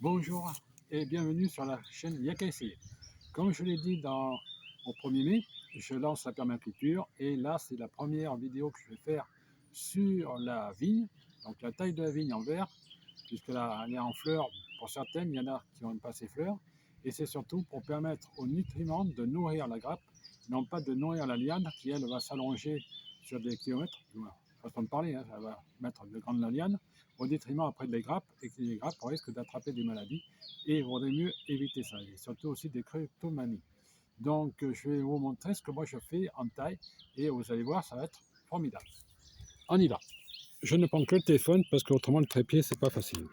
Bonjour et bienvenue sur la chaîne Y'a qu'à essayer. Comme je l'ai dit au 1er mai, je lance la permaculture et là c'est la première vidéo que je vais faire sur la vigne, donc la taille de la vigne en verre, puisqu'elle est en fleurs pour certaines, il y en a qui n'ont pas ces fleurs, et c'est surtout pour permettre aux nutriments de nourrir la grappe, non pas de nourrir la liane qui elle va s'allonger sur des kilomètres, façon de parler, hein, ça va mettre de grandes lianes au détriment après des grappes, et que les grappes risquent d'attraper des maladies, et il vaudrait mieux éviter ça, et surtout aussi des cryptomanies. Donc je vais vous montrer ce que moi je fais en taille, et vous allez voir, ça va être formidable. On y va. Je ne prends que le téléphone parce qu'autrement le trépied c'est pas facile.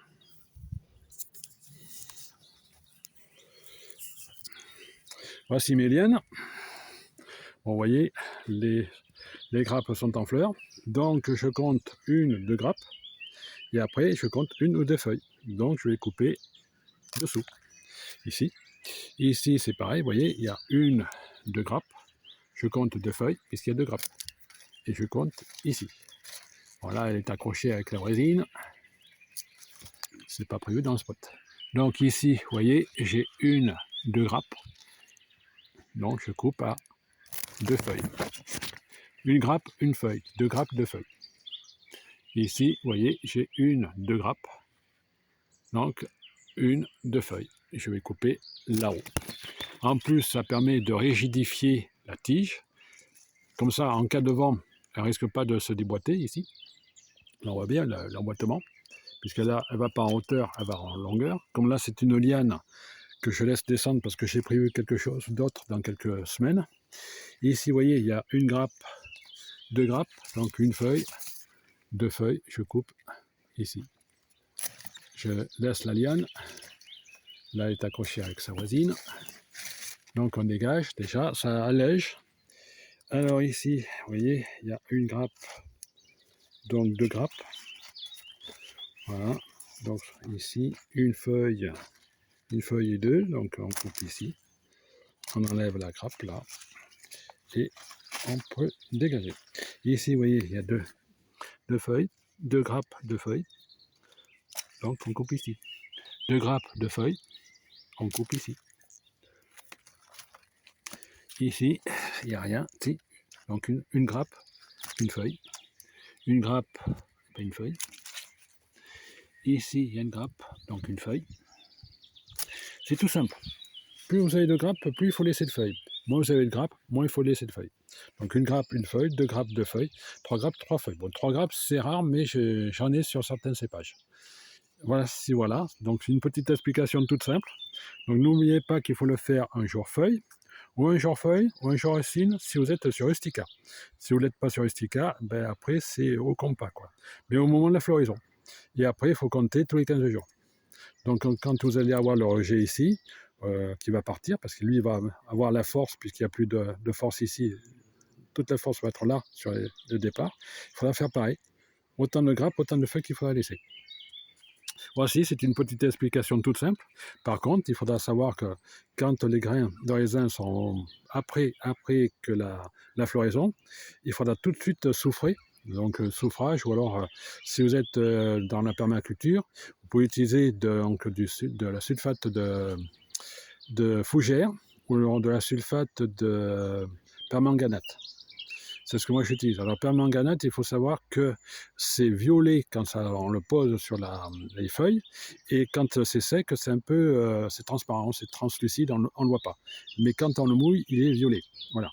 Voici mes lianes. Bon, vous voyez, les grappes sont en fleurs, donc je compte une, deux grappes, et après je compte une ou deux feuilles. Donc je vais couper dessous, ici. Ici c'est pareil, vous voyez, il y a une, deux grappes, je compte deux feuilles, puisqu'il y a deux grappes. Et je compte ici. Voilà, elle est accrochée avec la résine. C'est pas prévu dans le spot. Donc ici, vous voyez, j'ai une, deux grappes. Donc je coupe à deux feuilles. Une grappe, une feuille. Deux grappes, deux feuilles. Ici, vous voyez, j'ai une, deux grappes. Donc une, deux feuilles. Et je vais couper là-haut. En plus, ça permet de rigidifier la tige. Comme ça, en cas de vent, elle ne risque pas de se déboîter ici. Là, on voit bien l'emboîtement, puisqu'elle ne va pas en hauteur, elle va en longueur. Comme là, c'est une liane que je laisse descendre parce que j'ai prévu quelque chose d'autre dans quelques semaines. Et ici, vous voyez, il y a une grappe, deux grappes, donc une feuille, deux feuilles, je coupe ici. Je laisse la liane. Là, elle est accrochée avec sa voisine. Donc, on dégage déjà, ça allège. Alors ici, vous voyez, il y a une grappe, donc deux grappes. Voilà. Donc ici, une feuille et deux. Donc on coupe ici. On enlève la grappe là. Et on peut dégager. Ici, vous voyez, il y a deux feuilles, deux grappes, deux feuilles. Donc on coupe ici. Deux grappes, deux feuilles. On coupe ici. Ici, il n'y a rien. Si. Donc une grappe, une feuille. Une grappe, pas une feuille. Ici, il y a une grappe, donc une feuille. C'est tout simple. Plus vous avez de grappes, plus il faut laisser de feuilles. Moins vous avez de grappes, moins il faut laisser de feuilles. Donc une grappe, une feuille, deux grappes, deux feuilles, trois grappes, trois feuilles. Bon, trois grappes, c'est rare, mais j'en ai sur certains cépages. Voilà, voilà. Donc c'est une petite explication toute simple. Donc n'oubliez pas qu'il faut le faire un jour feuille, ou un jour feuille, ou un jour racine, si vous êtes sur Rustica. Si vous n'êtes pas sur Rustica, ben après c'est au compas, quoi. Mais au moment de la floraison. Et après, il faut compter tous les 15 jours. Donc quand vous allez avoir le rejet ici, qui va partir, parce que lui il va avoir la force, puisqu'il n'y a plus de force ici, toute la force va être là sur le départ, il faudra faire pareil. Autant de grappes, autant de feuilles qu'il faudra laisser. Voici, c'est une petite explication toute simple. Par contre, il faudra savoir que quand les grains de raisin sont après que la floraison, il faudra tout de suite soufrer. Donc souffrage, ou alors si vous êtes dans la permaculture, vous pouvez utiliser de la sulfate de fougère ou alors de la sulfate de permanganate. C'est ce que moi j'utilise. Alors permanganate, il faut savoir que c'est violet quand on le pose sur les feuilles, et quand c'est sec, c'est un peu c'est transparent, c'est translucide, on ne le voit pas. Mais quand on le mouille, il est violet. Voilà.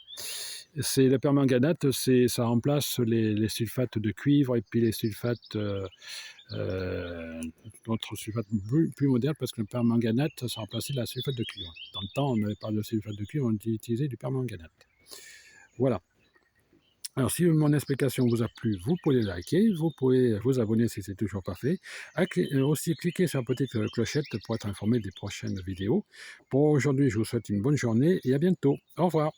C'est la permanganate, ça remplace les sulfates de cuivre et puis les sulfates d'autres sulfates plus modernes, parce que le permanganate, ça remplaçait la sulfate de cuivre. Dans le temps, on n'avait pas de sulfate de cuivre, on utilisait du permanganate. Voilà. Alors, si mon explication vous a plu, vous pouvez liker, vous pouvez vous abonner si ce n'est toujours pas fait. Aussi, cliquez sur la petite clochette pour être informé des prochaines vidéos. Pour aujourd'hui, je vous souhaite une bonne journée et à bientôt. Au revoir.